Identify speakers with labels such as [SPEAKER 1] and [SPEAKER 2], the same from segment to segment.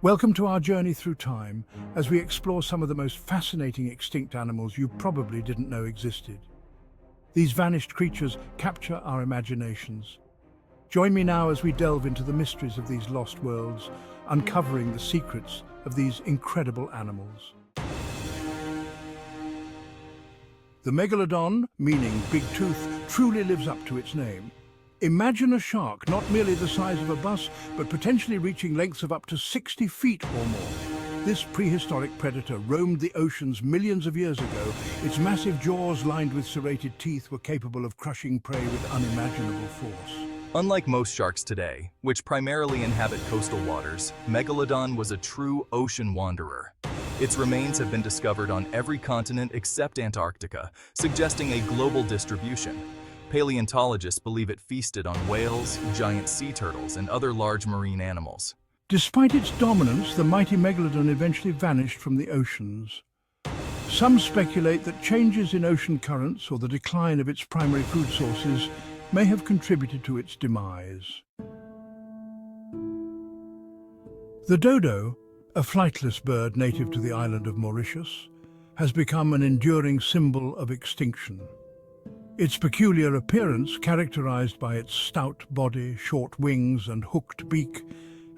[SPEAKER 1] Welcome to our journey through time as we explore some of the most fascinating extinct animals you probably didn't know existed. These vanished creatures capture our imaginations. Join me now as we delve into the mysteries of these lost worlds, uncovering the secrets of these incredible animals. The Megalodon, meaning big tooth, truly lives up to its name. Imagine a shark not merely the size of a bus, but potentially reaching lengths of up to 60 feet or more. This prehistoric predator roamed the oceans millions of years ago. Its massive jaws lined with serrated teeth were capable of crushing prey with unimaginable force.
[SPEAKER 2] Unlike most sharks today, which primarily inhabit coastal waters, Megalodon was a true ocean wanderer. Its remains have been discovered on every continent except Antarctica, suggesting a global distribution. Paleontologists believe it feasted on whales, giant sea turtles, and other large marine animals.
[SPEAKER 1] Despite its dominance, the mighty Megalodon eventually vanished from the oceans. Some speculate that changes in ocean currents or the decline of its primary food sources may have contributed to its demise. The dodo, a flightless bird native to the island of Mauritius, has become an enduring symbol of extinction. Its peculiar appearance, characterized by its stout body, short wings and hooked beak,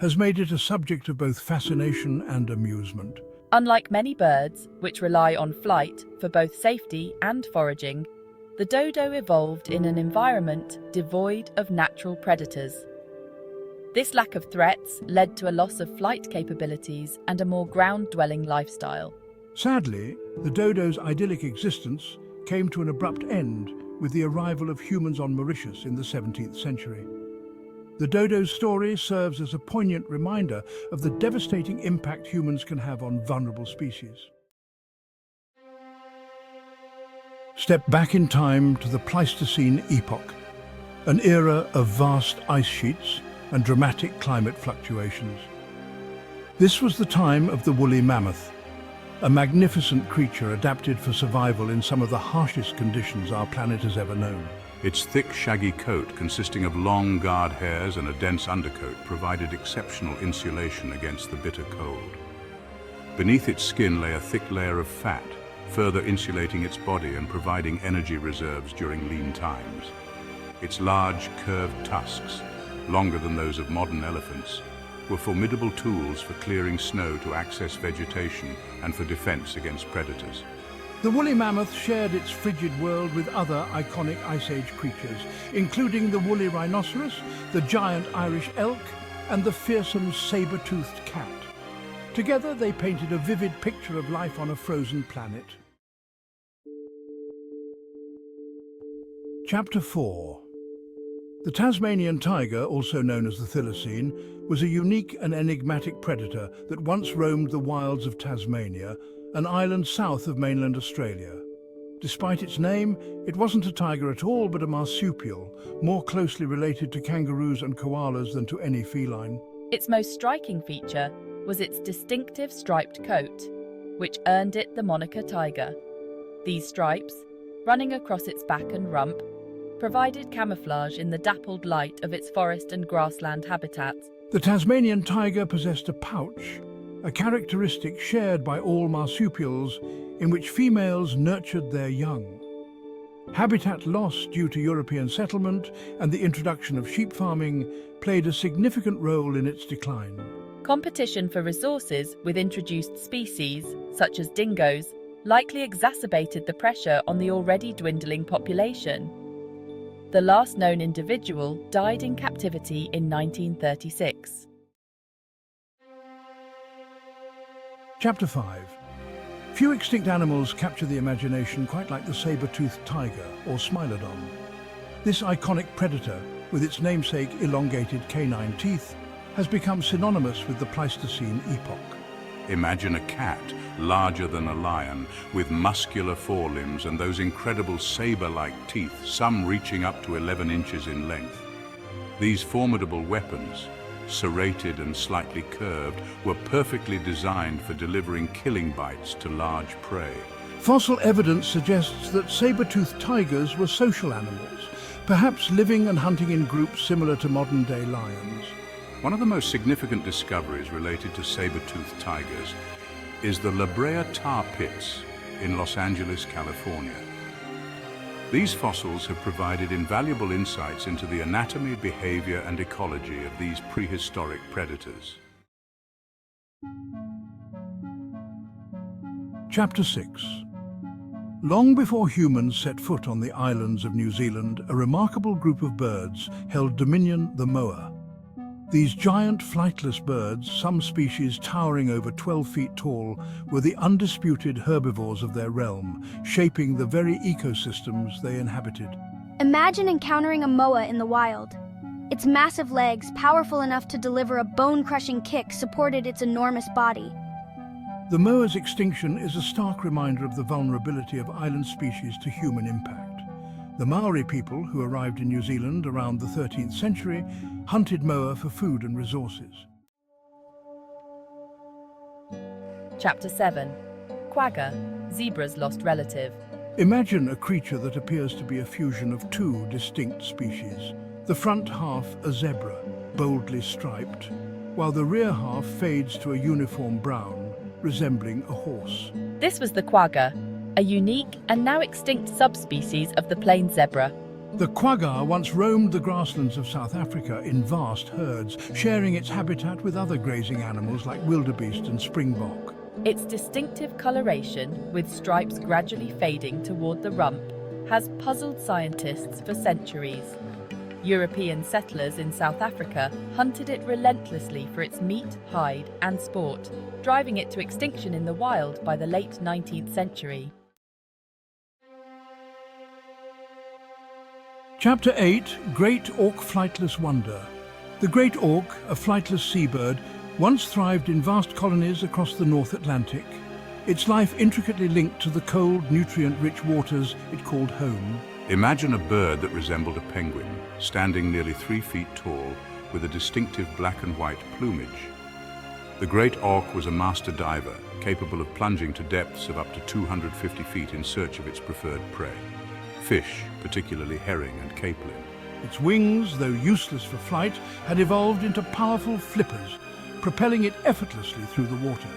[SPEAKER 1] has made it a subject of both fascination and amusement.
[SPEAKER 3] Unlike many birds, which rely on flight for both safety and foraging, the dodo evolved in an environment devoid of natural predators. This lack of threats led to a loss of flight capabilities and a more ground-dwelling lifestyle.
[SPEAKER 1] Sadly, the dodo's idyllic existence came to an abrupt end with the arrival of humans on Mauritius in the 17th century. The dodo's story serves as a poignant reminder of the devastating impact humans can have on vulnerable species. Step back in time to the Pleistocene epoch, an era of vast ice sheets and dramatic climate fluctuations. This was the time of the woolly mammoth, a magnificent creature adapted for survival in some of the harshest conditions our planet has ever known.
[SPEAKER 4] Its thick, shaggy coat, consisting of long guard hairs and a dense undercoat, provided exceptional insulation against the bitter cold. Beneath its skin lay a thick layer of fat, further insulating its body and providing energy reserves during lean times. Its large, curved tusks, longer than those of modern elephants, were formidable tools for clearing snow to access vegetation and for defense against predators.
[SPEAKER 1] The woolly mammoth shared its frigid world with other iconic Ice Age creatures, including the woolly rhinoceros, the giant Irish elk, and the fearsome saber-toothed cat. Together, they painted a vivid picture of life on a frozen planet. Chapter 4. The Tasmanian tiger, also known as the thylacine, was a unique and enigmatic predator that once roamed the wilds of Tasmania, an island south of mainland Australia. Despite its name, it wasn't a tiger at all, but a marsupial, more closely related to kangaroos and koalas than to any feline.
[SPEAKER 3] Its most striking feature was its distinctive striped coat, which earned it the moniker tiger. These stripes, running across its back and rump, provided camouflage in the dappled light of its forest and grassland habitats.
[SPEAKER 1] The Tasmanian tiger possessed a pouch, a characteristic shared by all marsupials, in which females nurtured their young. Habitat loss due to European settlement and the introduction of sheep farming played a significant role in its decline.
[SPEAKER 3] Competition for resources with introduced species, such as dingoes, likely exacerbated the pressure on the already dwindling population. The last known individual died in captivity in 1936.
[SPEAKER 1] Chapter 5. Few extinct animals capture the imagination quite like the saber-toothed tiger or smilodon. This iconic predator, with its namesake elongated canine teeth, has become synonymous with the Pleistocene epoch.
[SPEAKER 4] Imagine a cat, larger than a lion, with muscular forelimbs and those incredible saber-like teeth, some reaching up to 11 inches in length. These formidable weapons, serrated and slightly curved, were perfectly designed for delivering killing bites to large prey.
[SPEAKER 1] Fossil evidence suggests that saber-toothed tigers were social animals, perhaps living and hunting in groups similar to modern-day lions.
[SPEAKER 4] One of the most significant discoveries related to saber-toothed tigers is the La Brea tar pits in Los Angeles, California. These fossils have provided invaluable insights into the anatomy, behavior, and ecology of these prehistoric predators.
[SPEAKER 1] Chapter 6. Long before humans set foot on the islands of New Zealand, a remarkable group of birds held dominion, the moa. These giant flightless birds, some species towering over 12 feet tall, were the undisputed herbivores of their realm, shaping the very ecosystems they inhabited.
[SPEAKER 5] Imagine encountering a moa in the wild. Its massive legs, powerful enough to deliver a bone-crushing kick, supported its enormous body.
[SPEAKER 1] The moa's extinction is a stark reminder of the vulnerability of island species to human impact. The Maori people, who arrived in New Zealand around the 13th century, hunted moa for food and resources.
[SPEAKER 3] Chapter 7. Quagga, zebra's lost relative.
[SPEAKER 1] Imagine a creature that appears to be a fusion of two distinct species. The front half a zebra, boldly striped, while the rear half fades to a uniform brown, resembling a horse.
[SPEAKER 3] This was the quagga, a unique and now extinct subspecies of the plain zebra.
[SPEAKER 1] The quagga once roamed the grasslands of South Africa in vast herds, sharing its habitat with other grazing animals like wildebeest and springbok.
[SPEAKER 3] Its distinctive coloration, with stripes gradually fading toward the rump, has puzzled scientists for centuries. European settlers in South Africa hunted it relentlessly for its meat, hide, and sport, driving it to extinction in the wild by the late 19th century.
[SPEAKER 1] Chapter 8. Great Auk Flightless Wonder. The great auk, a flightless seabird, once thrived in vast colonies across the North Atlantic. Its life intricately linked to the cold, nutrient-rich waters it called home.
[SPEAKER 4] Imagine a bird that resembled a penguin, standing nearly 3 feet tall, with a distinctive black and white plumage. The great auk was a master diver, capable of plunging to depths of up to 250 feet in search of its preferred prey. Fish, particularly herring and capelin.
[SPEAKER 1] Its wings, though useless for flight, had evolved into powerful flippers, propelling it effortlessly through the water.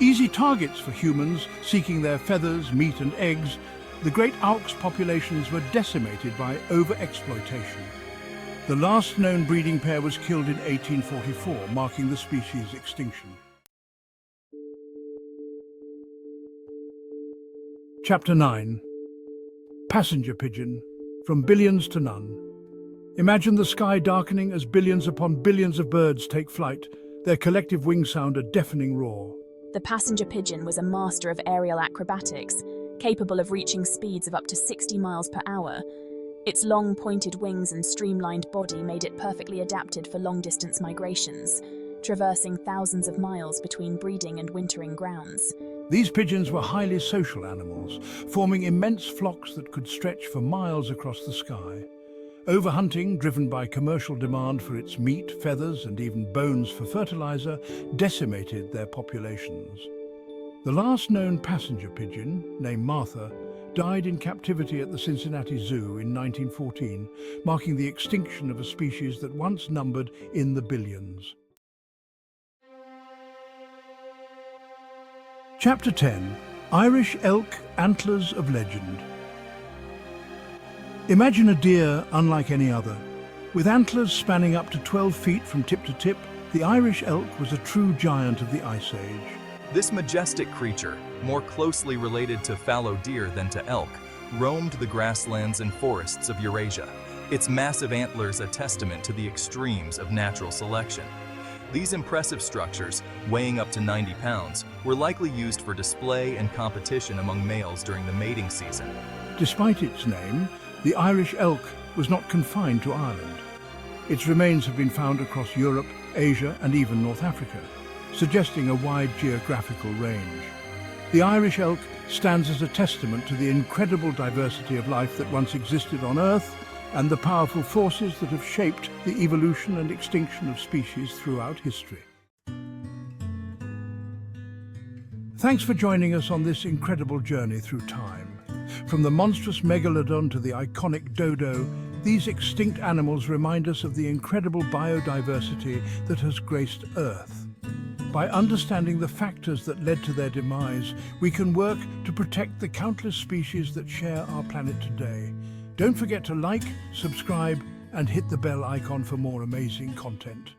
[SPEAKER 1] Easy targets for humans seeking their feathers, meat and eggs, the great auk's populations were decimated by overexploitation. The last known breeding pair was killed in 1844, marking the species' extinction. Chapter 9. Passenger pigeon, from billions to none. Imagine the sky darkening as billions upon billions of birds take flight, their collective wing sound a deafening roar.
[SPEAKER 6] The passenger pigeon was a master of aerial acrobatics, capable of reaching speeds of up to 60 miles per hour. Its long, pointed wings and streamlined body made it perfectly adapted for long-distance migrations, traversing thousands of miles between breeding and wintering grounds.
[SPEAKER 1] These pigeons were highly social animals, forming immense flocks that could stretch for miles across the sky. Overhunting, driven by commercial demand for its meat, feathers, and even bones for fertilizer, decimated their populations. The last known passenger pigeon, named Martha, died in captivity at the Cincinnati Zoo in 1914, marking the extinction of a species that once numbered in the billions. Chapter 10. Irish Elk, Antlers of Legend. Imagine a deer unlike any other. With antlers spanning up to 12 feet from tip to tip, the Irish elk was a true giant of the Ice Age.
[SPEAKER 2] This majestic creature, more closely related to fallow deer than to elk, roamed the grasslands and forests of Eurasia, its massive antlers a testament to the extremes of natural selection. These impressive structures, weighing up to 90 pounds, were likely used for display and competition among males during the mating season.
[SPEAKER 1] Despite its name, the Irish elk was not confined to Ireland. Its remains have been found across Europe, Asia, and even North Africa, suggesting a wide geographical range. The Irish elk stands as a testament to the incredible diversity of life that once existed on Earth and the powerful forces that have shaped the evolution and extinction of species throughout history. Thanks for joining us on this incredible journey through time. From the monstrous Megalodon to the iconic Dodo, These extinct animals remind us of the incredible biodiversity that has graced Earth. By understanding the factors that led to their demise, we can work to protect the countless species that share our planet today. Don't forget to like, subscribe, and hit the bell icon for more amazing content.